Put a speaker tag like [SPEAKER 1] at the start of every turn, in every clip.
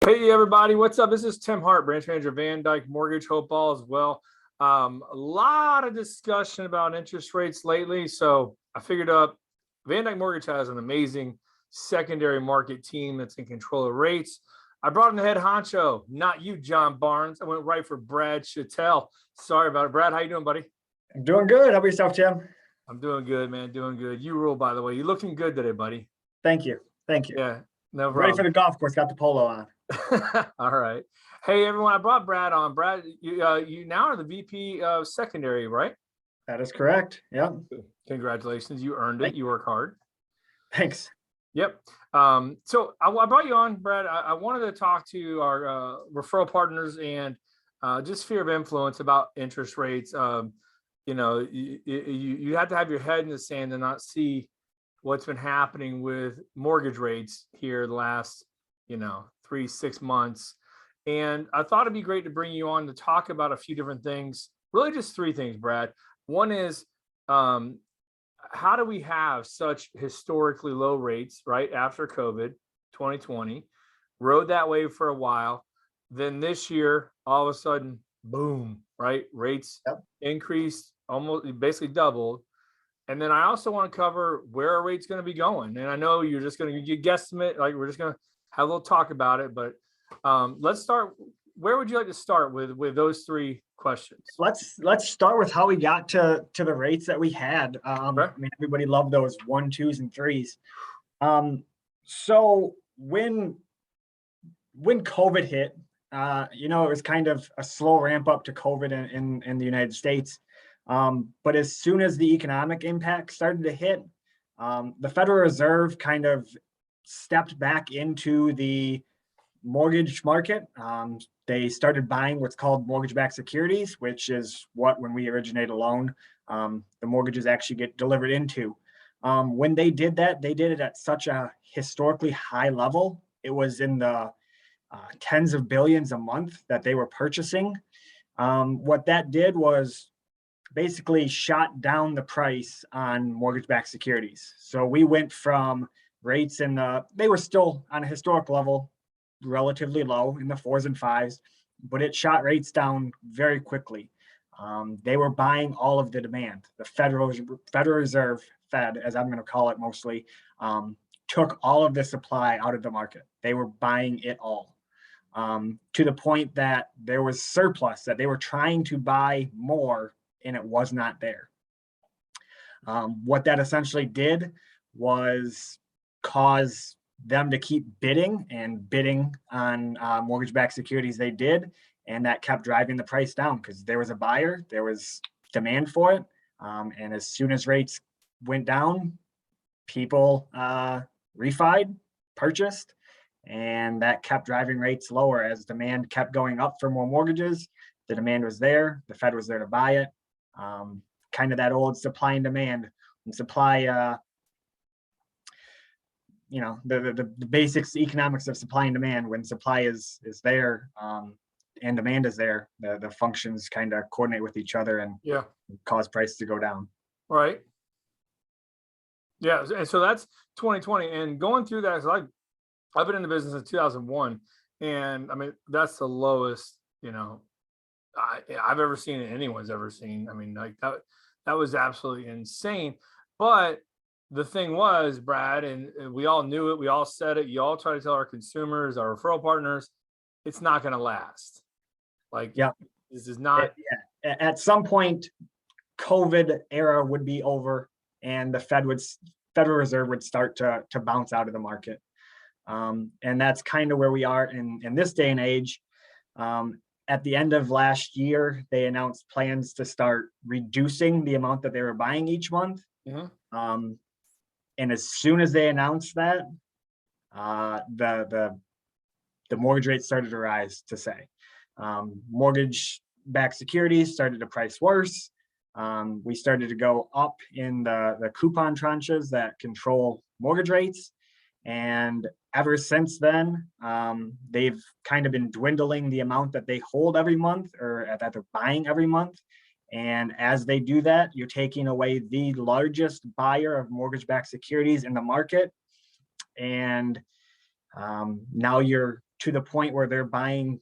[SPEAKER 1] Hey everybody, what's up? This is Tim Hart, branch manager of VanDyk Mortgage, hope all as well. A lot of discussion about interest rates lately, so I figured up VanDyk Mortgage has an amazing secondary market team that's in control of rates. I brought in the head honcho, not you, John Barnes. I went right for Brad Chatel. Sorry about it, Brad. How you doing, buddy?
[SPEAKER 2] I'm doing good. How about yourself, Jim?
[SPEAKER 1] I'm doing good, man. Doing good. You rule, by the way. You're looking good today, buddy.
[SPEAKER 2] Thank you. Thank you.
[SPEAKER 1] Yeah, no
[SPEAKER 2] Ready for
[SPEAKER 1] problem.
[SPEAKER 2] the golf course. Got the polo on.
[SPEAKER 1] All right. Hey, everyone. I brought Brad on. Brad, you now are the VP of secondary, right?
[SPEAKER 2] That is correct. Yeah.
[SPEAKER 1] Congratulations. You earned it. You work hard.
[SPEAKER 2] Thanks.
[SPEAKER 1] Yep. So I brought you on, Brad. I wanted to talk to our referral partners and just sphere of influence about interest rates. You have to have your head in the sand and not see what's been happening with mortgage rates here the last, 3-6 months. And I thought it'd be great to bring you on to talk about a few different things, really just three things, Brad. One is, how do we have such historically low rates right after COVID 2020, rode that wave for a while. Then this year, all of a sudden, boom, right? Rates increased, almost basically doubled. And then I also want to cover where are rates going to be going. And I know you're just going to guesstimate, like we're just going to have a little talk about it, but let's start. Where would you like to start with those three questions?
[SPEAKER 2] Let's start with how we got to the rates that we had. I mean, everybody loved those 1, 2s, and 3s. So when COVID hit, it was kind of a slow ramp up to COVID in the United States. But as soon as the economic impact started to hit, the Federal Reserve kind of stepped back into the mortgage market. They started buying what's called mortgage-backed securities, which is what, when we originate a loan, the mortgages actually get delivered into. When they did that, they did it at such a historically high level. It was in the tens of billions a month that they were purchasing. What that did was basically shot down the price on mortgage-backed securities. So we went from rates they were still on a historic level, relatively low in the 4s and 5s, but it shot rates down very quickly. They were buying all of the demand. The Federal Reserve, Fed, as I'm going to call it mostly, took all of the supply out of the market. They were buying it all, to the point that there was surplus, that they were trying to buy more and it was not there. What that essentially did was cause them to keep bidding on mortgage-backed securities. They did, and that kept driving the price down because there was a buyer, there was demand for it, and as soon as rates went down, people refied, purchased, and that kept driving rates lower as demand kept going up for more mortgages. The demand was there, the Fed was there to buy it. Kind of that old supply and demand. And supply, the basics, economics of supply and demand. When supply is there and demand is there, the functions kind of coordinate with each other and cause prices to go down.
[SPEAKER 1] Right. Yeah, and so that's 2020, and going through that, I've been in the business since 2001, and I mean that's the lowest I've ever seen and anyone's ever seen. I mean, like that was absolutely insane. But the thing was, Brad, and we all knew it, we all said it, you all try to tell our consumers, our referral partners, it's not going to last. This is not.
[SPEAKER 2] At some point, COVID era would be over and the Federal Reserve would start to bounce out of the market. And that's kind of where we are in this day and age. At the end of last year, they announced plans to start reducing the amount that they were buying each month. And as soon as they announced that, the mortgage rates started to rise. Mortgage-backed securities started to price worse. We started to go up in the coupon tranches that control mortgage rates. And ever since then, they've kind of been dwindling the amount that they hold every month or that they're buying every month. And as they do that, you're taking away the largest buyer of mortgage-backed securities in the market. And now you're to the point where they're buying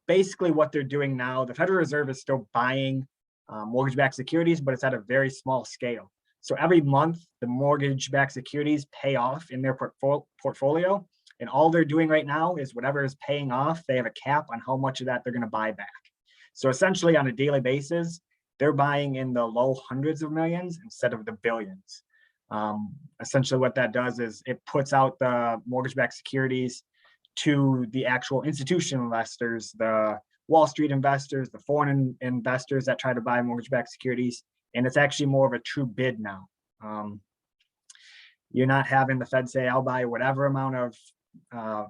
[SPEAKER 2] basically what they're doing now. The Federal Reserve is still buying mortgage-backed securities, but it's at a very small scale. So every month, the mortgage-backed securities pay off in their portfolio. And all they're doing right now is whatever is paying off, they have a cap on how much of that they're going to buy back. So essentially on a daily basis, they're buying in the low hundreds of millions instead of the billions. Essentially what that does is it puts out the mortgage-backed securities to the actual institutional investors, the Wall Street investors, the foreign investors that try to buy mortgage-backed securities. And it's actually more of a true bid now. You're not having the Fed say, I'll buy whatever amount of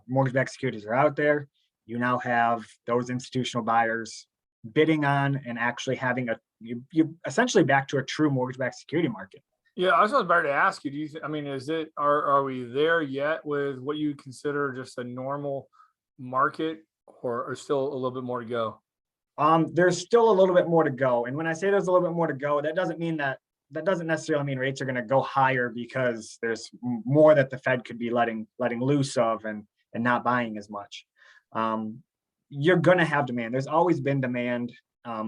[SPEAKER 2] mortgage-backed securities are out there. You now have those institutional buyers bidding on and actually having you essentially back to a true mortgage-backed security market.
[SPEAKER 1] Yeah, I was about to ask you, do you I mean, are we there yet with what you consider just a normal market, or still a little bit more to go?
[SPEAKER 2] There's still a little bit more to go. And when I say there's a little bit more to go, that doesn't necessarily mean rates are going to go higher because there's more that the Fed could be letting loose of and not buying as much. You're going to have demand. There's always been demand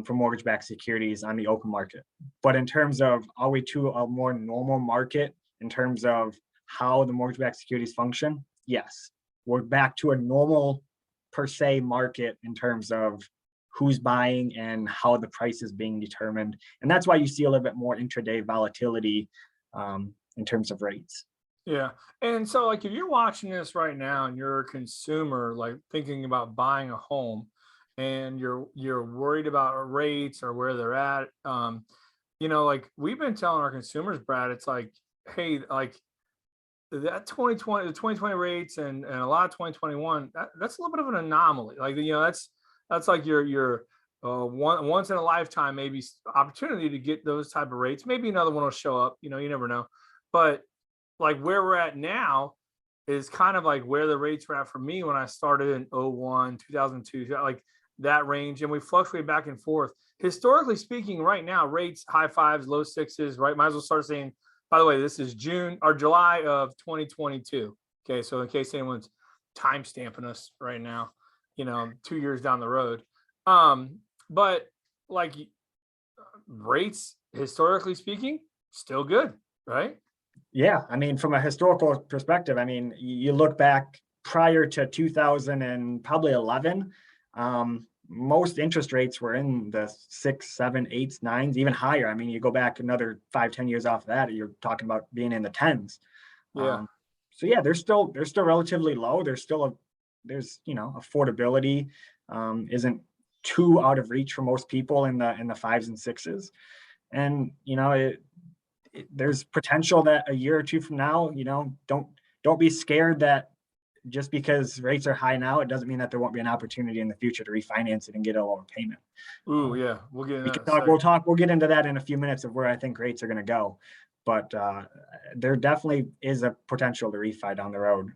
[SPEAKER 2] for mortgage-backed securities on the open market. But in terms of, are we to a more normal market in terms of how the mortgage-backed securities function? Yes, we're back to a normal per se market in terms of who's buying and how the price is being determined. And that's why you see a little bit more intraday volatility in terms of rates.
[SPEAKER 1] Yeah. And so like, if you're watching this right now and you're a consumer, like thinking about buying a home and you're worried about rates or where they're at, like we've been telling our consumers, Brad, it's like, hey, like that 2020, the 2020 rates and a lot of 2021, that's a little bit of an anomaly. Like, that's like your once in a lifetime, maybe opportunity to get those type of rates. Maybe another one will show up, you never know. But like where we're at now is kind of like where the rates were at for me when I started in 01, 2002, like that range. And we fluctuate back and forth. Historically speaking, right now, rates, high fives, low sixes, right? Might as well start saying, by the way, this is June or July of 2022. Okay. So in case anyone's time stamping us right now, 2 years down the road. But like rates, historically speaking, still good, right?
[SPEAKER 2] Yeah. I mean, from a historical perspective, I mean, you look back prior to 2000 and probably 11, most interest rates were in the 6, 7, 8, 9s, even higher. I mean, you go back another 5-10 years off that, you're talking about being in the 10s.
[SPEAKER 1] Yeah.
[SPEAKER 2] So yeah, they're still relatively low. There's affordability isn't too out of reach for most people in the 5s and 6s. And there's potential that a year or two from now, don't be scared that just because rates are high now, it doesn't mean that there won't be an opportunity in the future to refinance it and get a lower payment.
[SPEAKER 1] Ooh, yeah, we'll get into that.
[SPEAKER 2] We'll get into that in a few minutes of where I think rates are going to go. But there definitely is a potential to refi down the road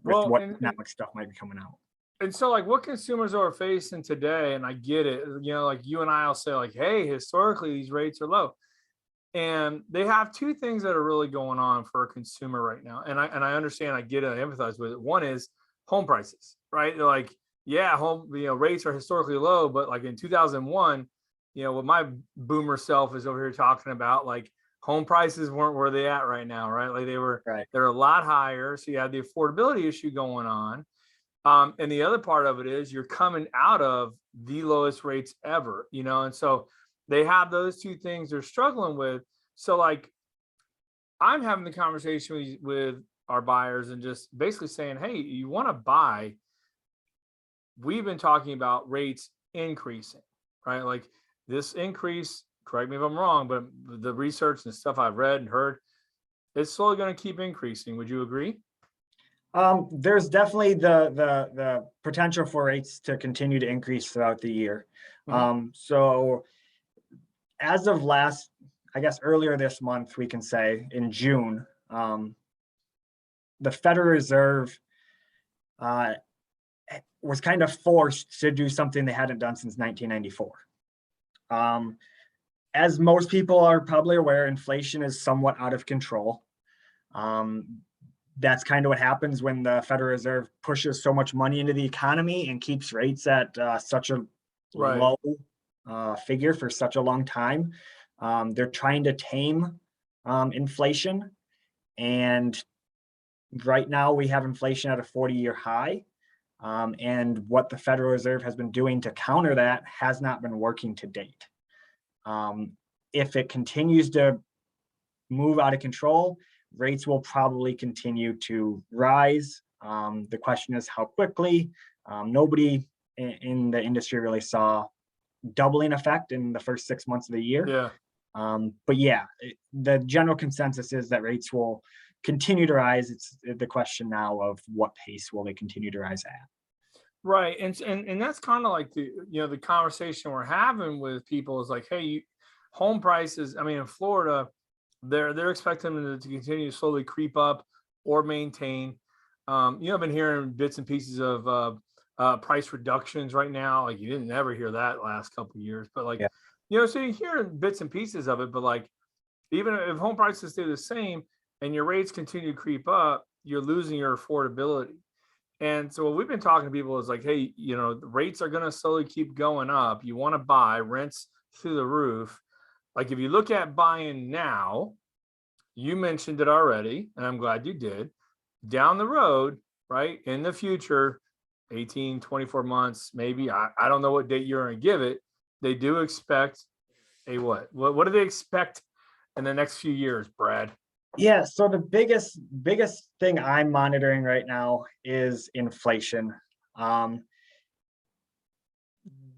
[SPEAKER 2] with what economic stuff might be coming out.
[SPEAKER 1] And so like what consumers are facing today, and I get it, like you and I will say like, hey, historically these rates are low. And they have two things that are really going on for a consumer right now. And I understand, I get it, I empathize with it. One is home prices, right? They're like, yeah, home, rates are historically low, but like in 2001, what my boomer self is over here talking about, like home prices weren't where they at right now, right? Like they're a lot higher. So you have the affordability issue going on. And the other part of it is you're coming out of the lowest rates ever, and so they have those two things they're struggling with. So like I'm having the conversation with our buyers and just basically saying, hey, you want to buy, we've been talking about rates increasing, right? Like this increase, correct me if I'm wrong, but the research and stuff I've read and heard, it's slowly going to keep increasing. Would you agree?
[SPEAKER 2] There's definitely the potential for rates to continue to increase throughout the year. So as of earlier this month, we can say in June, the Federal Reserve was kind of forced to do something they hadn't done since 1994. As most people are probably aware, inflation is somewhat out of control. that's kind of what happens when the Federal Reserve pushes so much money into the economy and keeps rates at such a
[SPEAKER 1] Right.
[SPEAKER 2] low figure for such a long time. They're trying to tame inflation, and right now we have inflation at a 40-year high. And what the Federal Reserve has been doing to counter that has not been working to date. If it continues to move out of control, rates will probably continue to rise. The question is how quickly. Nobody in the industry really saw doubling effect in the first 6 months of the year.
[SPEAKER 1] Yeah.
[SPEAKER 2] But yeah, the general consensus is that rates will continue to rise. It's the question now of what pace will they continue to rise at.
[SPEAKER 1] Right. And that's kind of like the conversation we're having with people is like, hey, home prices, I mean, in Florida, they're expecting them to continue to slowly creep up or maintain. I've been hearing bits and pieces of price reductions right now. Like you didn't ever hear that last couple of years, but like,
[SPEAKER 2] Yeah.
[SPEAKER 1] so you hear bits and pieces of it, but like, even if home prices stay the same and your rates continue to creep up, you're losing your affordability. And so what we've been talking to people is like, hey, the rates are going to slowly keep going up. You want to buy, rents through the roof. Like if you look at buying now, you mentioned it already, and I'm glad you did. Down the road, right, in the future, 18, 24 months, maybe, I don't know what date you're going to give it. They do expect a what? What do they expect in the next few years, Brad?
[SPEAKER 2] Yeah, so the biggest thing I'm monitoring right now is inflation.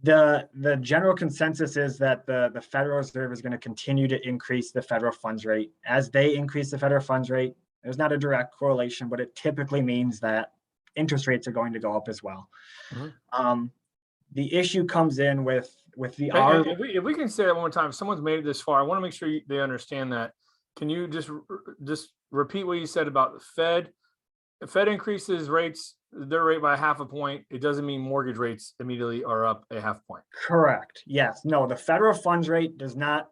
[SPEAKER 2] The general consensus is that the Federal Reserve is going to continue to increase the federal funds rate. As they increase the federal funds rate, there's not a direct correlation, but it typically means that interest rates are going to go up as well.
[SPEAKER 1] Mm-hmm.
[SPEAKER 2] The issue comes in with the
[SPEAKER 1] And if we can say that one more time, if someone's made it this far, I want to make sure they understand that. Can you just repeat what you said about the Fed? The Fed increases rates, their rate by 0.5 point. It doesn't mean mortgage rates immediately are up 0.5 point.
[SPEAKER 2] Correct. Yes. No, the federal funds rate does not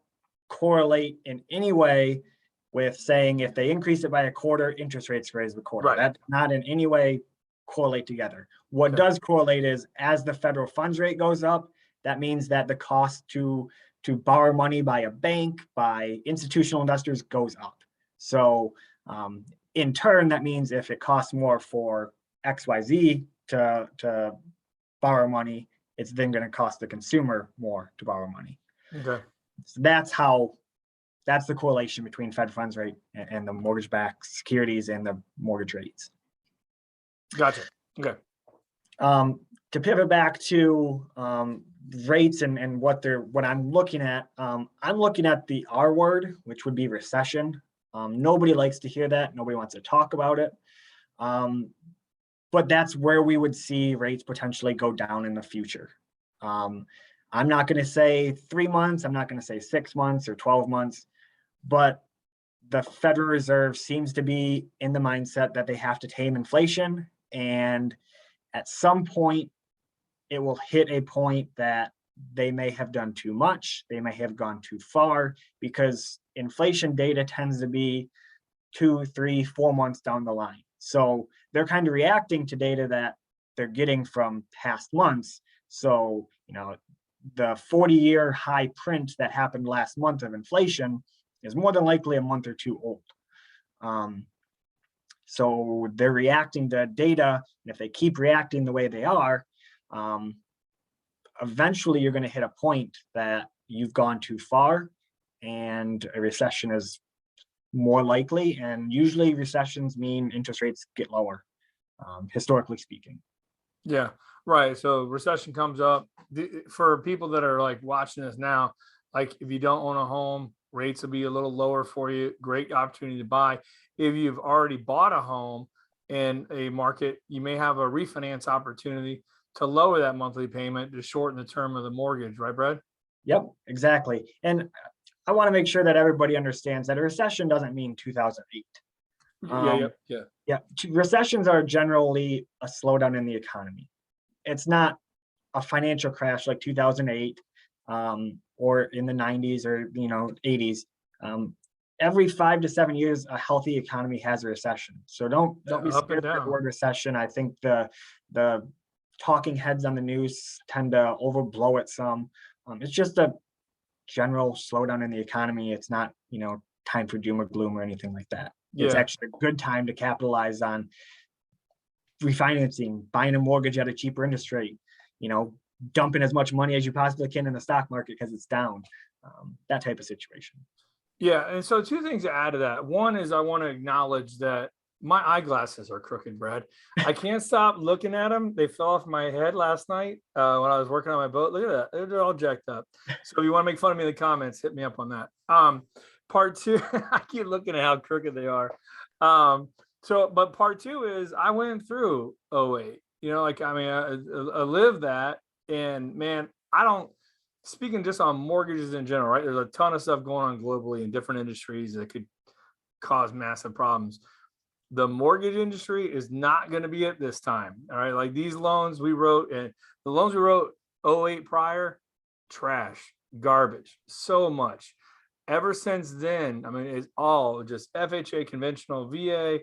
[SPEAKER 2] correlate in any way with saying if they increase it by a quarter, interest rates raise the quarter.
[SPEAKER 1] Right.
[SPEAKER 2] That does not in any way correlate together. What does correlate is as the federal funds rate goes up, that means that the cost to borrow money by a bank, by institutional investors goes up. So in turn, that means if it costs more for XYZ to borrow money, it's then going to cost the consumer more to borrow money.
[SPEAKER 1] Okay.
[SPEAKER 2] So that's the correlation between Fed funds rate and the mortgage-backed securities and the mortgage rates.
[SPEAKER 1] Gotcha. Okay.
[SPEAKER 2] To pivot back to rates and what I'm looking at, I'm looking at the R word, which would be recession. Nobody likes to hear that. Nobody wants to talk about it. But that's where we would see rates potentially go down in the future. I'm not going to say 3 months. I'm not going to say 6 months or 12 months, but the Federal Reserve seems to be in the mindset that they have to tame inflation. And at some point, it will hit a point that they may have done too much. They may have gone too far because inflation data tends to be 2, 3, 4 months down the line. So they're kind of reacting to data that they're getting from past months. So, the 40-year high print that happened last month of inflation is more than likely a month or two old. So they're reacting to data. And if they keep reacting the way they are, eventually you're going to hit a point that you've gone too far and a recession is more likely. And usually recessions mean interest rates get lower, historically speaking.
[SPEAKER 1] Yeah, right. So recession comes up for people that are like watching this now. Like if you don't own a home, rates will be a little lower for you. Great opportunity to buy. If you've already bought a home in a market, you may have a refinance opportunity to lower that monthly payment to shorten the term of the mortgage. Right, Brad?
[SPEAKER 2] Yep, exactly. And I want to make sure that everybody understands that a recession doesn't mean 2008. Yeah. Recessions are generally a slowdown in the economy. It's not a financial crash like 2008 or in the 90s or 80s. every 5 to 7 years, a healthy economy has a recession. So don't be
[SPEAKER 1] Up and
[SPEAKER 2] scared of the
[SPEAKER 1] down.
[SPEAKER 2] word recession. I think the talking heads on the news tend to overblow it some. It's just a general slowdown in the economy. It's not, time for doom or gloom or anything like that. It's
[SPEAKER 1] Yeah.
[SPEAKER 2] actually a good time to capitalize on refinancing, buying a mortgage at a cheaper interest rate, dumping as much money as you possibly can in the stock market because it's down. That type of situation.
[SPEAKER 1] Yeah. And so 2 things to add to that. One is I want to acknowledge that my eyeglasses are crooked, Brad. I can't stop looking at them. They fell off my head last night when I was working on my boat. Look at that. They're all jacked up. So if you want to make fun of me in the comments, hit me up on that. Part 2, I keep looking at how crooked they are. But part 2 is I went through 08. I lived that. And man, speaking just on mortgages in general, right? There's a ton of stuff going on globally in different industries that could cause massive problems. The mortgage industry is not going to be it this time. All right. Like these loans we wrote, and the loans we wrote 08 prior, trash, garbage, so much. Ever since then, it's all just FHA, conventional, VA,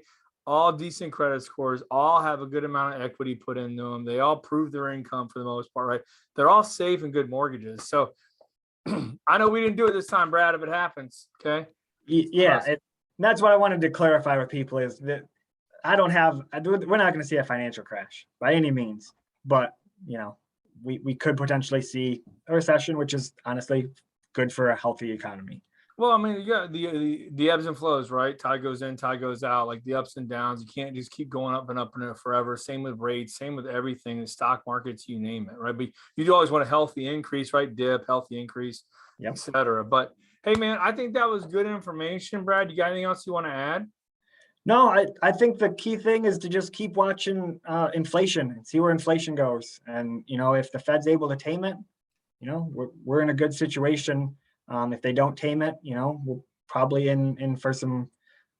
[SPEAKER 1] all decent credit scores, all have a good amount of equity put into them. They all prove their income for the most part, right? They're all safe and good mortgages. So I know we didn't do it this time, Brad, if it happens. Okay.
[SPEAKER 2] Yeah. That's what I wanted to clarify with people is that we're not going to see a financial crash by any means, but we could potentially see a recession, which is honestly good for a healthy economy.
[SPEAKER 1] Well, you got the ebbs and flows, right? Tide goes in, tide goes out, like the ups and downs. You can't just keep going up and up and up forever. Same with rates, same with everything, the stock markets, you name it, right? But you do always want a healthy increase, right? Dip, healthy increase,
[SPEAKER 2] Yep.
[SPEAKER 1] etc. But hey, man, I think that was good information, Brad. You got anything else you want to add?
[SPEAKER 2] No, I think the key thing is to just keep watching inflation and see where inflation goes. And, if the Fed's able to tame it, we're in a good situation. If they don't tame it, we're probably in for some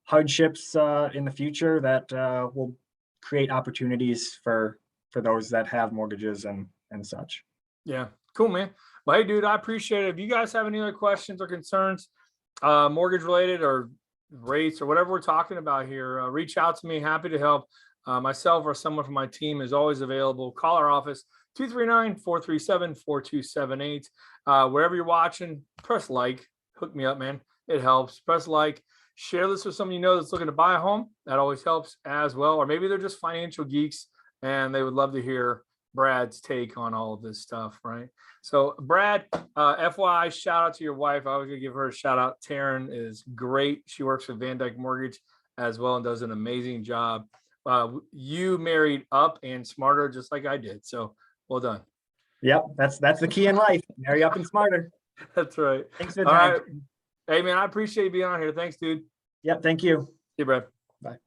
[SPEAKER 2] hardships in the future that will create opportunities for those that have mortgages and such.
[SPEAKER 1] Yeah, cool, man. Well, hey, dude, I appreciate it. If you guys have any other questions or concerns, mortgage related or rates or whatever we're talking about here, reach out to me. Happy to help. Myself or someone from my team is always available. Call our office, 239-437-4278. Wherever you're watching, press like, hook me up, man. It helps. Press like, share this with someone that's looking to buy a home. That always helps as well. Or maybe they're just financial geeks and they would love to hear Brad's take on all of this stuff, right? So Brad, FYI, shout out to your wife. I was gonna give her a shout out. Taryn is great. She works with VanDyk Mortgage as well and does an amazing job. You married up and smarter, just like I did. So well done.
[SPEAKER 2] Yep, that's the key in life. Marry up and smarter.
[SPEAKER 1] That's right.
[SPEAKER 2] Thanks for the time.
[SPEAKER 1] All right. Hey man, I appreciate you being on here. Thanks, dude.
[SPEAKER 2] Yep, thank you.
[SPEAKER 1] See you, Brad.
[SPEAKER 2] Bye.